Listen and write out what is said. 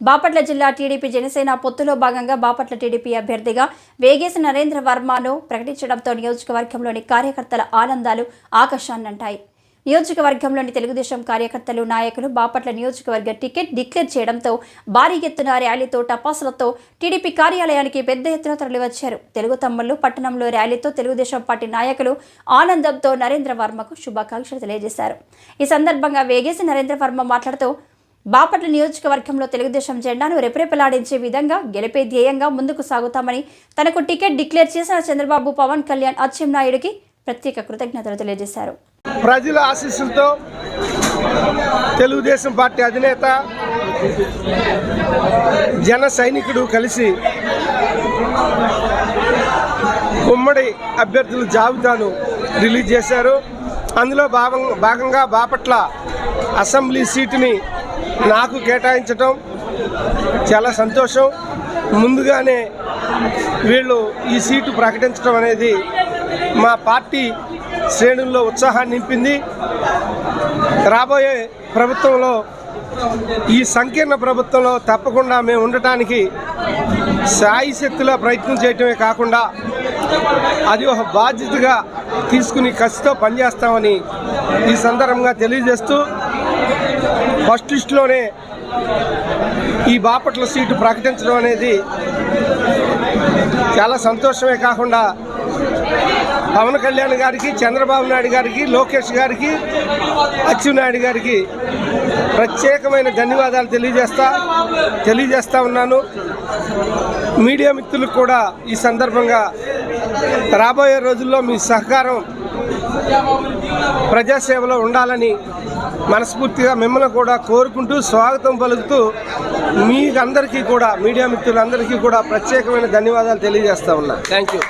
బాపట్ల జిల్లా టీడీపీ జనసేన పొత్తులో భాగంగా బాపట్ల టీడీపీ అభ్యర్థిగా వేగేసి నరేంద్ర వర్మను ప్రకటించడంతో నియోజకవర్గంలోని కార్యకర్తల ఆనందాలు ఆకాశాన్నంటాయి. నియోజకవర్గంలోని తెలుగుదేశం కార్యకర్తలు నాయకులు బాపట్ల నియోజకవర్గ టికెట్ డిక్లేర్ చేయడంతో భారీ ఎత్తున ర్యాలీతో టపాసులతో టీడీపీ కార్యాలయానికి పెద్ద ఎత్తున తరలివచ్చారు. తెలుగు తమ్ముళ్లు పట్టణంలో ర్యాలీతో తెలుగుదేశం పార్టీ నాయకులు ఆనందంతో నరేంద్ర వర్మకు శుభాకాంక్షలు తెలియజేశారు. ఈ సందర్భంగా వేగేసి నరేంద్ర వర్మ మాట్లాడుతూ బాపట్ల నియోజకవర్గంలో తెలుగుదేశం జెండాను రెపరెపలాడించే విధంగా గెలిపే ధ్యేయంగా ముందుకు సాగుతామని, తనకు టికెట్ డిక్లేర్ చేసిన చంద్రబాబు, పవన్ కళ్యాణ్, అచ్చెన్నాయుడికి ప్రత్యేక కృతజ్ఞతలు తెలియజేశారు. ప్రజల ఆశీస్సులతో తెలుగుదేశం పార్టీ అధినేత జన సైనికుడు కలిసి ఉమ్మడి అభ్యర్థుల జాబితాను రిలీజ్ చేశారు. అందులో భాగంగా బాపట్ల అసెంబ్లీ సీటుని నాకు కేటాయించడం చాలా సంతోషం. ముందుగానే వీళ్ళు ఈ సీటు ప్రకటించడం అనేది మా పార్టీ శ్రేణుల్లో ఉత్సాహాన్ని నింపింది. రాబోయే ప్రభుత్వంలో, ఈ సంకీర్ణ ప్రభుత్వంలో తప్పకుండా మేము ఉండటానికి శాయశక్తిలో ప్రయత్నం చేయటమే కాకుండా అది ఒక బాధ్యతగా తీసుకుని కసితో పనిచేస్తామని ఈ సందర్భంగా తెలియజేస్తూ, ఫస్ట్ లిస్టులోనే ఈ బాపట్ల సీటు ప్రకటించడం అనేది చాలా సంతోషమే కాకుండా పవన్ కళ్యాణ్ గారికి, చంద్రబాబు నాయుడు గారికి, లోకేష్ గారికి, అచ్చెన్నాయుడు గారికి ప్రత్యేకమైన ధన్యవాదాలు తెలియజేస్తా ఉన్నాను. మీడియా మిత్రులకు కూడా ఈ సందర్భంగా రాబోయే రోజుల్లో మీ సహకారం ప్రజాసేవలో ఉండాలని మనస్ఫూర్తిగా మిమ్మల్ని కూడా కోరుకుంటూ, స్వాగతం పలుకుతూ, మీకందరికీ కూడా, మీడియా మిత్రులందరికీ కూడా ప్రత్యేకమైన ధన్యవాదాలు తెలియజేస్తా ఉన్నా. Thank you.